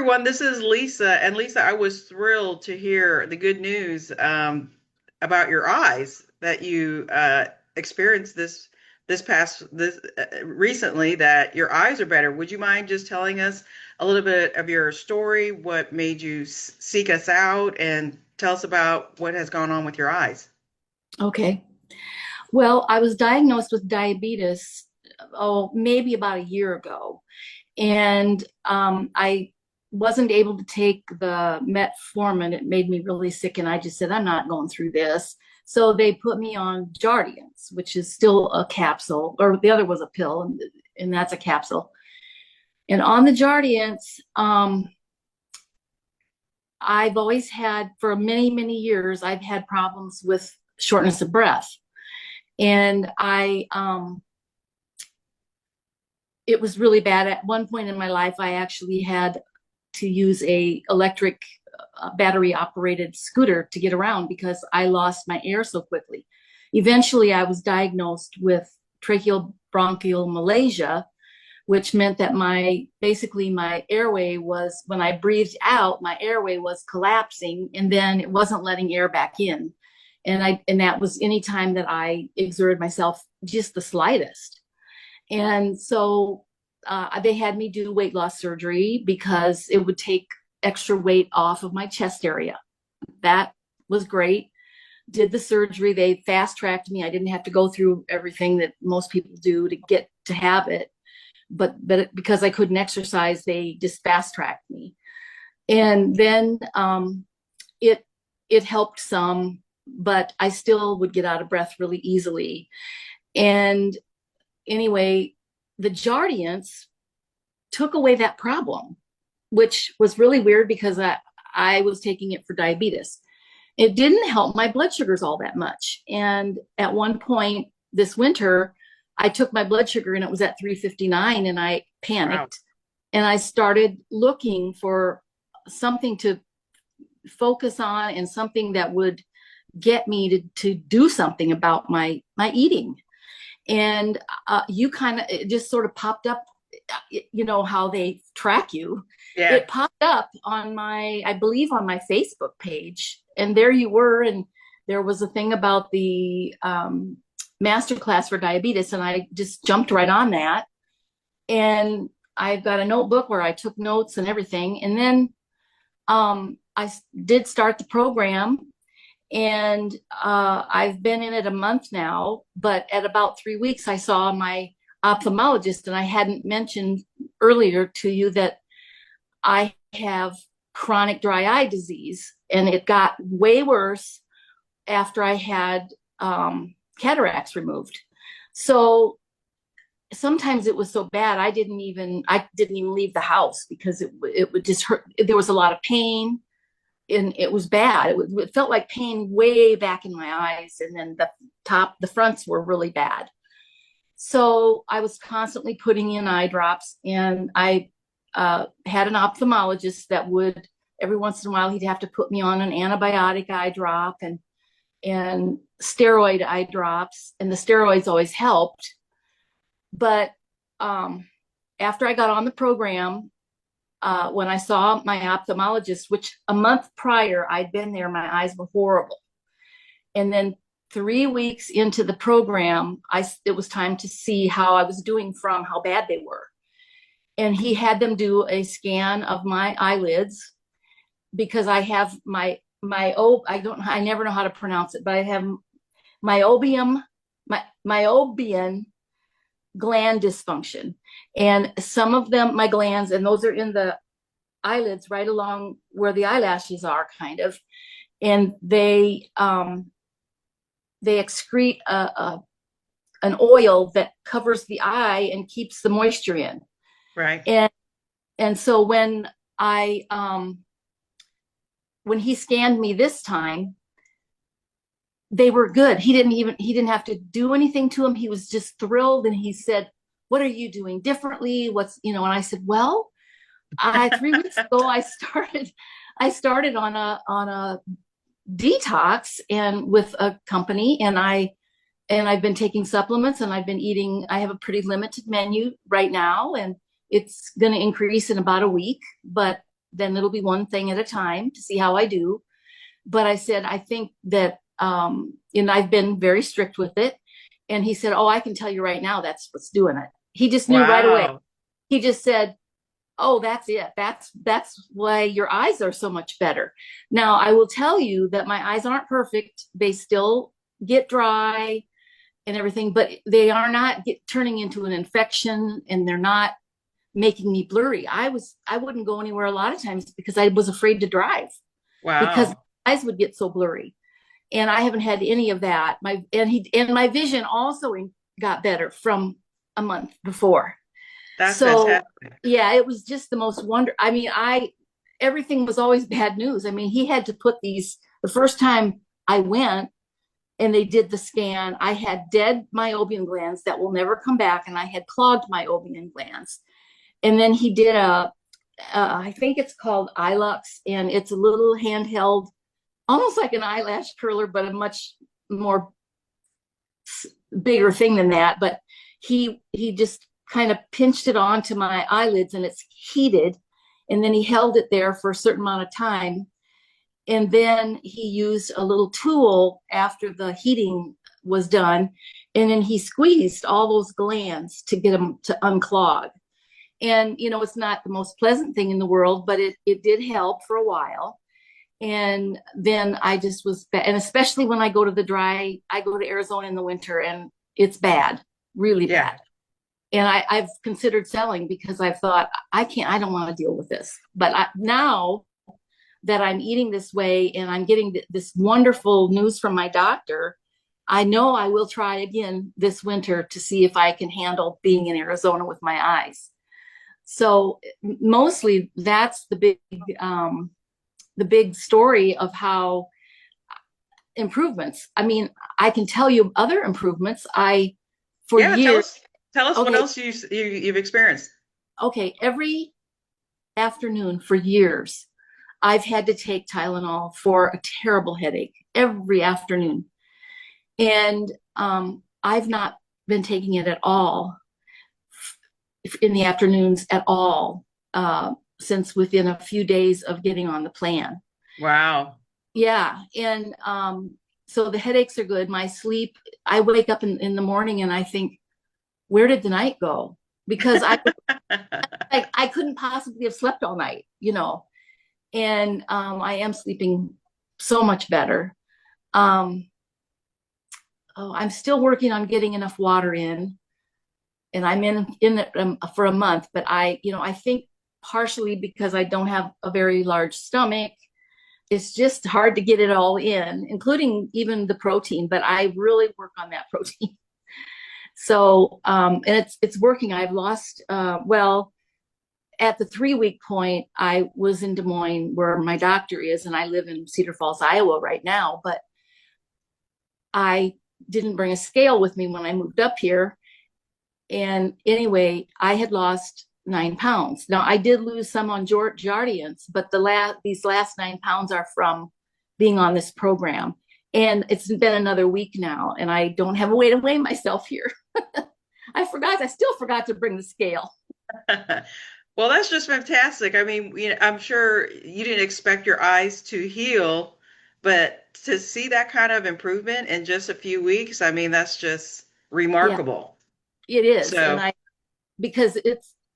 everyone. This is Lisa. And Lisa, I was thrilled to hear the good news about your eyes that you experienced this past this recently that your eyes are better. Would you mind just telling us a little bit of your story? What made you seek us out, and tell us about what has gone on with your eyes? Okay. Well, I was diagnosed with diabetes, maybe about a year ago. And I wasn't able to take the metformin. It made me really sick. And I just said, I'm not going through this. So they put me on Jardiance, which is still a capsule, or the other was a pill, and that's a capsule. And on the Jardiance, I've always had, for many, many years, I've had problems with shortness of breath. And it was really bad. At one point in my life, I actually had to use a electric battery operated scooter to get around because I lost my air so quickly. Eventually, I was diagnosed with tracheal bronchial malacia, which meant that basically my airway was, when I breathed out, my airway was collapsing, and then it wasn't letting air back in. And that was any time that I exerted myself just the slightest. And so they had me do weight loss surgery because it would take extra weight off of my chest area. That was great. Did the surgery. They fast tracked me. I didn't have to go through everything that most people do to get to have it. But because I couldn't exercise, they just fast tracked me. And then it helped some, but I still would get out of breath really easily. And anyway, the Jardiance took away that problem, which was really weird because I was taking it for diabetes. It didn't help my blood sugars all that much. And at one point this winter, I took my blood sugar and it was at 359, and I panicked. Wow. And I started looking for something to focus on and something that would get me to do something about my eating. And you kind of, it just sort of popped up, you know how they track you. Yeah. It popped up on I believe on my Facebook page, and there you were. And there was a thing about the masterclass for diabetes, and I just jumped right on that. And I've got a notebook where I took notes and everything. And then I did start the program, and I've been in it a month now, but at about 3 weeks, I saw my ophthalmologist. And I hadn't mentioned earlier to you that I have chronic dry eye disease, and it got way worse after I had cataracts removed. So sometimes it was so bad, I didn't even leave the house because it would just hurt. There was a lot of pain. And it was bad. It felt like pain way back in my eyes. And then the fronts were really bad. So I was constantly putting in eye drops, and I had an ophthalmologist that would, every once in a while, he'd have to put me on an antibiotic eye drop and steroid eye drops. And the steroids always helped. But after I got on the program, when I saw my ophthalmologist, which a month prior I'd been there, my eyes were horrible. And then 3 weeks into the program, it was time to see how I was doing from how bad they were. And he had them do a scan of my eyelids because I have I never know how to pronounce it, but I have myobium gland dysfunction. And some of them, my glands, and those are in the eyelids right along where the eyelashes are, kind of. And they excrete an oil that covers the eye and keeps the moisture in. Right. And so when he scanned me this time, they were good. He didn't have to do anything to him. He was just thrilled. And he said, "What are you doing differently? And I said, well, 3 weeks ago, I started on a detox and with a company, and I've been taking supplements, and I've been eating. I have a pretty limited menu right now, and it's going to increase in about a week, but then it'll be one thing at a time to see how I do. But I said, I think that, and I've been very strict with it. And he said, oh, I can tell you right now, that's what's doing it. He just knew right away. Wow. He just said, oh, that's it. That's why your eyes are so much better. Now, I will tell you that my eyes aren't perfect. They still get dry and everything, but they are not turning into an infection, and they're not making me blurry. I wouldn't go anywhere a lot of times because I was afraid to drive because Wow. my eyes would get so blurry. And I haven't had any of that. My vision also got better from a month before. That's So fantastic. yeah, it was just the most wonder. I mean, everything was always bad news. I mean, he had to put these the first time I went and they did the scan. I had dead meibomian glands that will never come back, and I had clogged meibomian glands. And then he did I think it's called Ilux, and it's a little handheld, almost like an eyelash curler, but a much more bigger thing than that. But he just kind of pinched it onto my eyelids, and it's heated. And then he held it there for a certain amount of time. And then he used a little tool after the heating was done. And then he squeezed all those glands to get them to unclog. And, it's not the most pleasant thing in the world, but it did help for a while. And then I just was, and especially when I go to Arizona in the winter, and it's bad, really Yeah. bad. And I've considered selling because I've thought, I don't want to deal with this. But now that I'm eating this way and I'm getting this wonderful news from my doctor, I know I will try again this winter to see if I can handle being in Arizona with my eyes. So mostly that's the big story of how improvements. I mean, I can tell you other improvements. For Yeah, years, tell us what okay, else you've experienced. okay, every afternoon for years, I've had to take Tylenol for a terrible headache every afternoon. And I've not been taking it at all in the afternoons at all since within a few days of getting on the plan. Wow. Yeah. And so the headaches are good. My sleep, I wake up in the morning and I think, where did the night go? Because I couldn't possibly have slept all night. And I am sleeping so much better. I'm still working on getting enough water in, and I'm in it for a month. But I think partially because I don't have a very large stomach, it's just hard to get it all in, including even the protein. But I really work on that protein. So, and it's working. I've lost, at the 3-week point, I was in Des Moines where my doctor is, and I live in Cedar Falls, Iowa right now, but I didn't bring a scale with me when I moved up here. And anyway, I had lost 9 pounds. Now I did lose some on Jardiance, but these last 9 pounds are from being on this program. And it's been another week now, and I don't have a way to weigh myself here. I still forgot to bring the scale. Well, that's just fantastic. I mean, I'm sure you didn't expect your eyes to heal, but to see that kind of improvement in just a few weeks, I mean, that's just Yeah, remarkable. it is. And So, because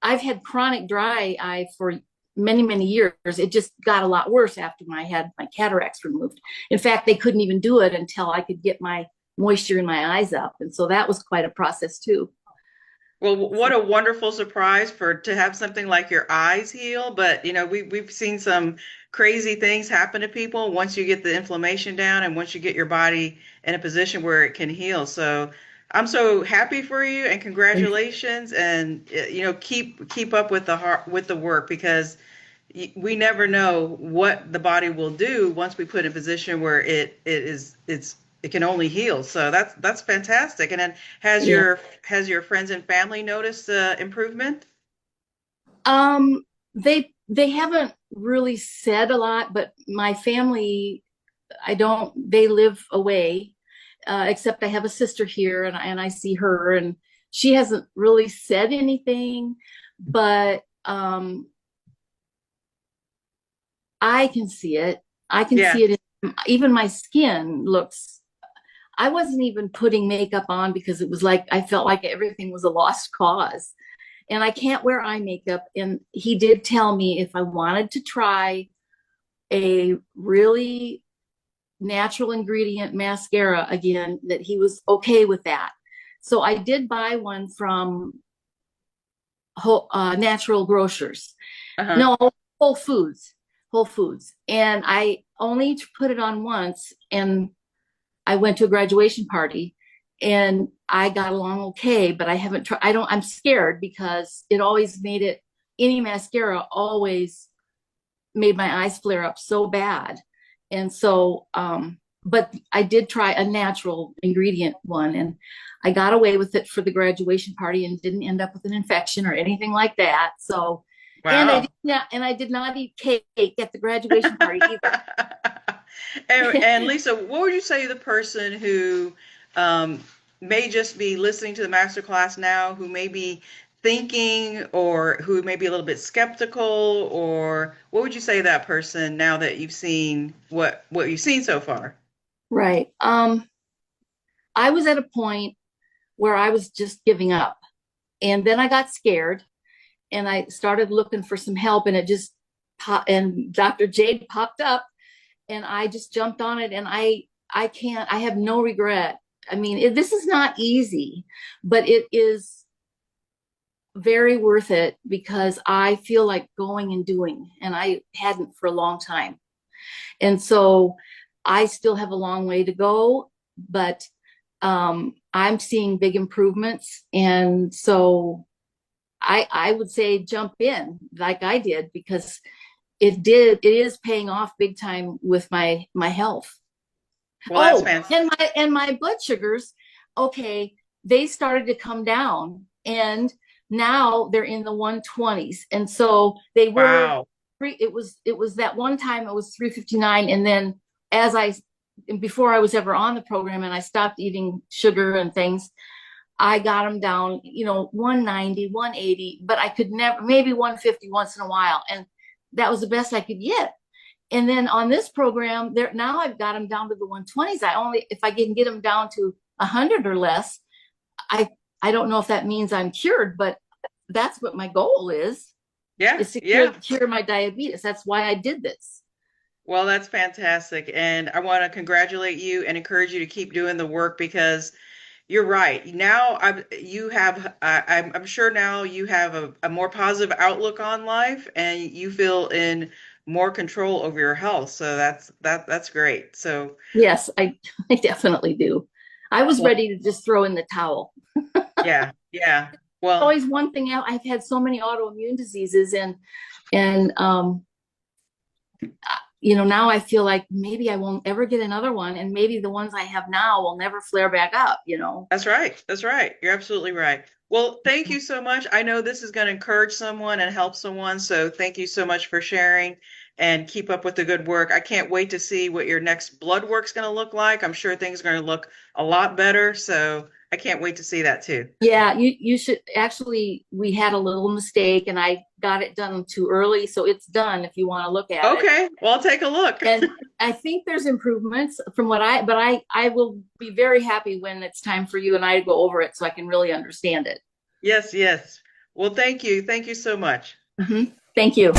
I've had chronic dry eye for many, many years. It just got a lot worse after I had my cataracts removed. In fact, they couldn't even do it until I could get my moisture in my eyes up. And so that was quite a process too. well, So what a wonderful surprise to have something like your eyes heal. But we've seen some crazy things happen to people once you get the inflammation down and once you get your body in a position where it can heal. So I'm so happy for you and congratulations. And keep up with the work, because we never know what the body will do once we put in a position where it can only heal. So that's fantastic. And then yeah. has your friends and family noticed improvement? They haven't really said a lot, but my family, they live away, except I have a sister here, and I see her, and she hasn't really said anything, but I can see it. I can Yeah. see it. Even my skin looks, I wasn't even putting makeup on because it was like, I felt like everything was a lost cause. And I can't wear eye makeup. And he did tell me if I wanted to try a really natural ingredient mascara again, that he was okay with that. So I did buy one from natural grocers. Uh-huh. No, Whole Foods. Whole Foods. And I only put it on once, and I went to a graduation party and I got along okay, but I haven't tried. I'm scared because it always made it, any mascara always made my eyes flare up so bad. And so, but I did try a natural ingredient one, and I got away with it for the graduation party and didn't end up with an infection or anything like that. So, Wow. and I did not eat cake at the graduation party either. And Lisa, what would you say to the person who um, may just be listening to the master class now, who may be thinking or who may be a little bit skeptical, or what would you say to that person now that you've seen what you've seen so far? Right. I was at a point where I was just giving up. And then I got scared and I started looking for some help, and it just popped, and Dr. Jade popped up, and I just jumped on it, and I can't, I have no regret. I mean, this is not easy, but it is very worth it because I feel like going and doing, and I hadn't for a long time. And so I still have a long way to go, but I'm seeing big improvements. And so I would say jump in like I did, because it is paying off big time with my health. Well, that's Oh, fantastic. and my blood sugars, okay, they started to come down, and now they're in the 120s. And so they were Wow. it was that one time it was 359, and then as I before I was ever on the program and I stopped eating sugar and things, I got them down, 190, 180, but I could never, maybe 150 once in a while. And that was the best I could get. And then on this program, there now I've got them down to the 120s. I only, if I can get them down to 100 or less, I I don't know if that means I'm cured, but that's what my goal Yeah, is to yeah. cure my diabetes. That's why I did this. Well, that's fantastic. And I want to congratulate you and encourage you to keep doing the work because you're right. Now you have, I'm sure now you have a more positive outlook on life and you feel in more control over your health. So that's great. So, Yes, I definitely do. I was well, ready to just throw in the towel. yeah, yeah. Well, Always one thing out. I've had so many autoimmune diseases, and now I feel like maybe I won't ever get another one, and maybe the ones I have now will never flare back up. that's right. That's right. You're absolutely right. Well, thank you so much. I know this is going to encourage someone and help someone. So thank you so much for sharing and keep up with the good work. I can't wait to see what your next blood work's going to look like. I'm sure things are going to look a lot better. So I can't wait to see that too. Yeah, you should actually. We had a little mistake, and I got it done too early, so it's done if you want to look at it. Okay. Well, I'll take a look. And I think there's improvements from but I will be very happy when it's time for you and I to go over it so I can really understand it. Yes, yes. Well, thank you. Thank you so much. Thank you.